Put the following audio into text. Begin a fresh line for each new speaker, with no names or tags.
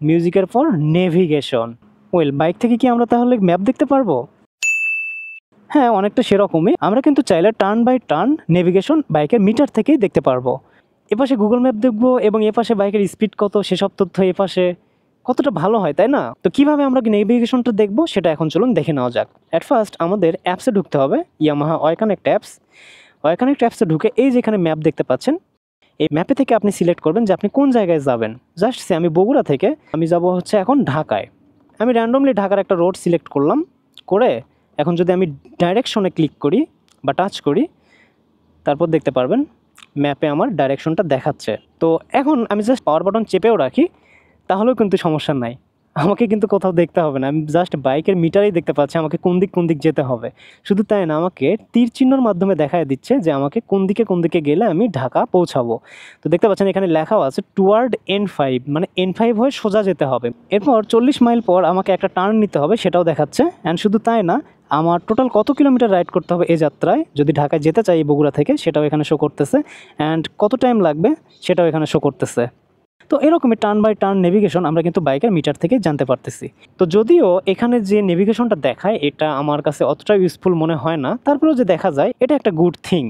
মিউজিকের পর navigation. Well, bike থেকে কি আমরা তাহলে ম্যাপ দেখতে পারবো? হ্যাঁ, অনেকটা সেরকমই। আমরা কিন্তু চাইলে টার্ন বাই টার্ন নেভিগেশন বাইকের মিটার থেকেই দেখতে পারবো। এপাশে গুগল ম্যাপ দেখবো এবং এপাশে বাইকের স্পিড কত সেসব তথ্য এপাশে কতটা ভালো হয়, তাই না? তো কিভাবে আমরা নেভিগেশনটা দেখবো সেটা এখন চলুন দেখে নেওয়া যাক। অ্যাট ফার্স্ট আমাদের অ্যাপসে ঢুকতে হবে, Yamaha Y connect apps. Y connect অ্যাপসে ঢুকে এই যেখানে ম্যাপ দেখতে পাচ্ছেন, এই ম্যাপে থেকে আপনি সিলেক্ট করবেন যে আপনি কোন জায়গায় যাবেন। জাস্ট সে আমি বগুড়া থেকে আমি যাব হচ্ছে এখন ঢাকায়। আমি র্যান্ডমলি ঢাকার একটা রোড সিলেক্ট করলাম, করে এখন যদি আমি ডাইরেকশনে ক্লিক করি বা টাচ করি, তারপর দেখতে পারবেন ম্যাপে আমার ডাইরেকশনটা দেখাচ্ছে। তো এখন আমি জাস্ট পাওয়ার বাটন চেপেও রাখি, তাহলেও কিন্তু সমস্যা নাই, আমাকে কিন্তু কোথাও দেখতে হবে না। আমি জাস্ট বাইকের মিটারেই দেখতে পাচ্ছি আমাকে কোন দিক যেতে হবে। শুধু তাই না, আমাকে তীর চিহ্নর মাধ্যমে দেখায় দিচ্ছে যে আমাকে কোন দিকে গেলে আমি ঢাকা পৌঁছাবো। তো দেখতে পাচ্ছেন এখানে লেখাও আছে টুয়ার্ড N5, মানে N5 হয়ে সোজা যেতে হবে। এরপর 40 মাইল পর আমাকে একটা টার্ন নিতে হবে, সেটাও দেখাচ্ছে। অ্যান্ড শুধু তাই না, আমার টোটাল কত কিলোমিটার রাইড করতে হবে এই যাত্রায়, যদি ঢাকায় যেতে চাই বগুড়া থেকে, সেটাও এখানে শো করতেছে। অ্যান্ড কত টাইম লাগবে সেটাও এখানে শো করতেছে। তো এরকমই টার্ন বাই টার্ন নেভিগেশন আমরা কিন্তু বাইকের মিটার থেকে জানতে পারতেছি। তো যদিও এখানে যে নেভিগেশনটা দেখায় এটা আমার কাছে অতটা ইউজফুল মনে হয় না, তারপরেও যে দেখা যায় এটা একটা গুড থিং।